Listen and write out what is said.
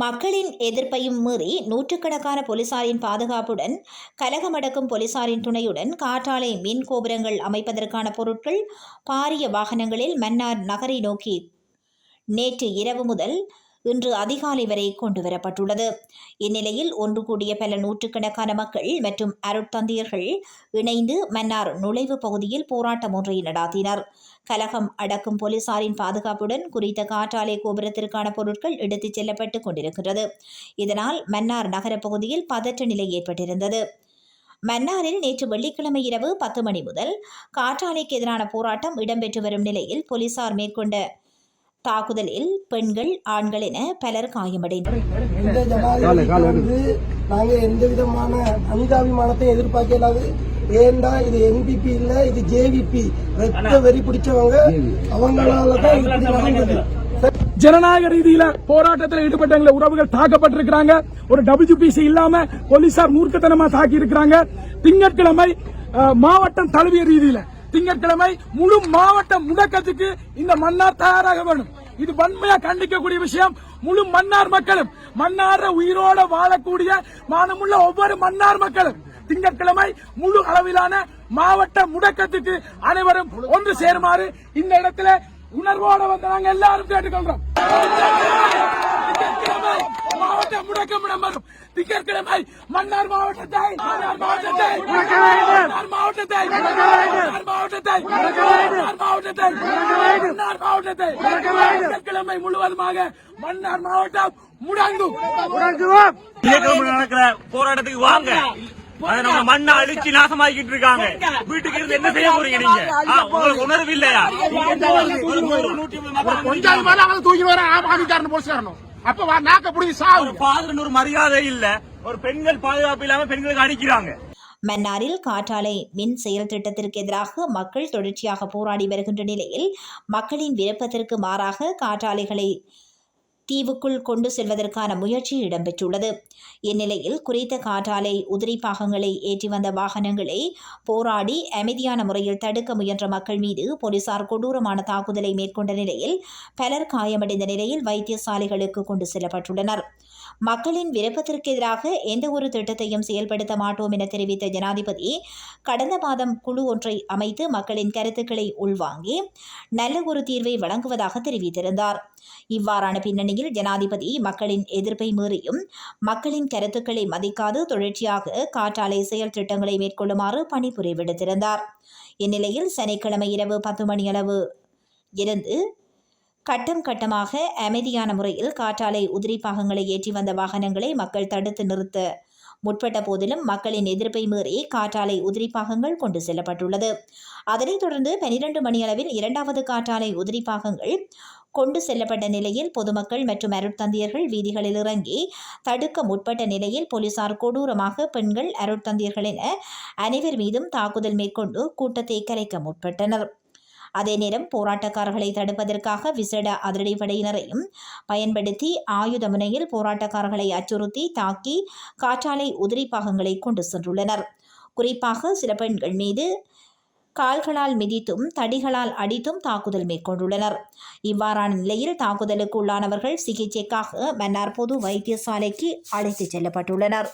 மக்களின் எதிர்ப்பையும் மீறி நூற்றுக்கணக்கான போலீசாரின் பாதுகாப்புடன் கலகமடக்கும் போலீசாரின் துணையுடன் காற்றாலை மின் கோபுரங்கள் அமைப்பதற்கான பொருட்கள் பாரிய வாகனங்களில் மன்னார் நகரை நோக்கி நேற்று இரவு முதல் இன்று அதிகாலை வரை கொண்டுவரப்பட்டுள்ளது. இந்நிலையில் ஒன்று கூடிய பல நூற்றுக்கணக்கான மக்கள் மற்றும் அருட்தந்தையர்கள் இணைந்து மன்னார் நுழைவு பகுதியில் போராட்டம் ஒன்றை நடாத்தினர். கலகம் அடக்கும் போலீசாரின் பாதுகாப்புடன் குறித்த காற்றாலை கோபுரத்திற்கான பொருட்கள் எடுத்துச் செல்லப்பட்டுக் கொண்டிருக்கிறது. இதனால் மன்னார் நகர பகுதியில் பதற்ற நிலை ஏற்பட்டிருந்தது. மன்னாரில் நேற்று வெள்ளிக்கிழமை இரவு 10 மணி முதல் காற்றாலைக்கு எதிரான போராட்டம் இடம்பெற்று வரும் நிலையில் போலீசார் மேற்கொண்ட தாக்குதலில் பெண்கள், ஆண்கள் என பலர் காயமடைந்தனர். நாங்கள் எந்த விதமான மனிதாபிமானத்தை எதிர்பார்க்கலாது. ஏண்டா இது என்பிபி இல்ல, இது ஜேவிபி. ரத்த வெறி பிடிச்சவங்க அவங்களாலதான் ஜனநாயக ரீதியில போராட்டத்தில் ஈடுபட்ட உறவுகள் தாக்கப்பட்டிருக்கிறாங்க. ஒரு WPC இல்லாம போலீசார் மூர்க்கத்தனமா தாக்கி இருக்கிறாங்க. திங்கட்கிழமை மாவட்டம் தழுவிய ரீதியில திங்கட்கிழமை முழு மாவட்ட முடக்கத்துக்கு இந்த மன்னார் தயாராக வேணும். இது வன்மையா கண்டிக்கக்கூடிய விஷயம். முழு மன்னார் மக்களும், மன்னார உயிரோட வாழக்கூடிய மானமுள்ள ஒவ்வொரு மன்னார் மக்களும் திங்கட்கிழமை முழு அளவிலான மாவட்ட முடக்கத்துக்கு அனைவரும் ஒன்று சேருமாறு இந்த இடத்துல உணர்வோட வந்து நாங்க எல்லாரும் கேட்டுக்கொள்றோம். மாவட்ட முடக்கம் இடம்பெறும். திங்கட்கிழமை மன்னார் மாவட்டத்தை திங்கட்கிழமை முழுவதுமாக மன்னார் மாவட்டம் முடங்கும். நடக்கிற போராட்டத்துக்கு வாங்க. மண்ணை அழிச்சு நாசமாக்கிட்டு இருக்காங்க. வீட்டுக்கு இருந்து என்ன செய்ய போறீங்க நீங்க? உங்களுக்கு உணர்வு இல்லையா? தூக்கி வர ஆமாக்காரன் போலீஸ்காரனும் அப்ப நாக்க புடிச்சு சாவு. ஒரு மரியாதை இல்ல. ஒரு பெண்கள் பாதுகாப்பு இல்லாம பெண்களுக்கு அடிக்கிறாங்க. மன்னாரில் காற்றாலை மின் செயல் திட்டத்திற்கு எதிராக மக்கள் தொடர்ச்சியாக போராடி வருகின்ற நிலையில் மக்களின் விருப்பத்திற்கு மாறாக காற்றாலைகளை தீவுக்குள் கொண்டு செல்வதற்கான முயற்சி இடம்பெற்றுள்ளது. இந்நிலையில் குறித்த காற்றாலை உதிரி பாகங்களை ஏற்றி வந்த வாகனங்களை போராடி அமைதியான முறையில் தடுக்க முயன்ற மக்கள் மீது போலீசார் கொடூரமான தாக்குதலை மேற்கொண்ட நிலையில் பலர் காயமடைந்த நிலையில் வைத்தியசாலைகளுக்கு கொண்டு செல்லப்பட்டுள்ளனர். மக்களின் விருப்பத்திற்கு எதிராக எந்த ஒரு திட்டத்தையும் செயல்படுத்த மாட்டோம் என தெரிவித்த ஜனாதிபதி கடந்த மாதம் குழு ஒன்றை அமைத்து மக்களின் கருத்துக்களை உள்வாங்கி நல்ல ஒரு தீர்வை வழங்குவதாக தெரிவித்திருந்தார். இவ்வாறான பின்னணியில் ஜனாதிபதி மக்களின் எதிர்ப்பை மீறியும் மக்களின் கருத்துக்களை மதிக்காது தொடர்ச்சியாக காற்றாலை செயல் திட்டங்களை மேற்கொள்ளுமாறு பணிபுரி விடுத்திருந்தார். இந்நிலையில் சனிக்கிழமை இரவு 10 மணி அளவு இருந்து கட்டம் கட்டமாக அமைதியான முறையில் காற்றாலை உதிரி பாகங்களை ஏற்றி வந்த வாகனங்களை மக்கள் தடுத்து நிறுத்த முற்பட்ட போதிலும் மக்களின் எதிர்ப்பை மீறி காற்றாலை உதிரி பாகங்கள் கொண்டு செல்லப்பட்டுள்ளது. அதனைத் தொடர்ந்து 12 மணி அளவில் இரண்டாவது காற்றாலை உதிரி பாகங்கள் கொண்டு செல்லப்பட்ட நிலையில் பொதுமக்கள் மற்றும் அருட்தந்தையர்கள் வீதிகளில் இறங்கி தடுக்க முற்பட்ட நிலையில் போலீசார் கொடூரமாக பெண்கள், அருட்தந்தையர்கள் என அனைவர் மீதும் தாக்குதல் மேற்கொண்டு கூட்டத்தை கலைக்க முற்பட்டனர். அதே நேரம் போராட்டக்காரர்களை தடுப்பதற்காக விசேட அதிரடிப்படையினரையும் பயன்படுத்தி ஆயுத முனையில் போராட்டக்காரர்களை அச்சுறுத்தி தாக்கி காற்றாலை உதிரி பாகங்களை கொண்டு சென்றுள்ளனர். குறிப்பாக சில பெண்கள் மீது கால்களால் மிதித்தும் தடிகளால் அடித்தும் தாக்குதல் மேற்கொண்டுள்ளனர். இவ்வாறான நிலையில் தாக்குதலுக்கு உள்ளானவர்கள் சிகிச்சைக்காக மன்னார் பொது வைத்தியசாலைக்கு அழைத்துச் செல்லப்பட்டுள்ளனர்.